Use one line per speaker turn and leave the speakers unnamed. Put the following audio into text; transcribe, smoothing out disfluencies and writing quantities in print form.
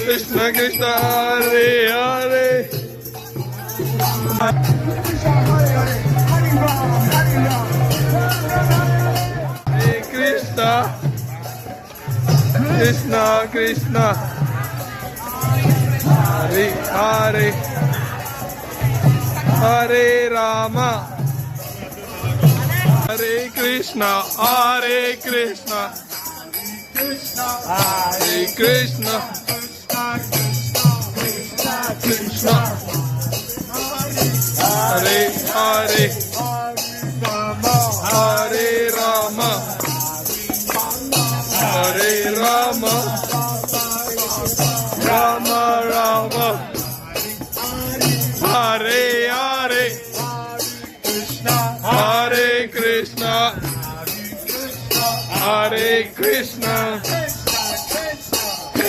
Krishna Krishna Hare Hare Hare Krishna Krishna Krishna Hare Hare Hare Rama Hare Krishna Hare Krishna Hare Krishna Krishna Hare Hare Hare Rama Hare Rama Rama Rama Hare Hare Hare Krishna Hare Krishna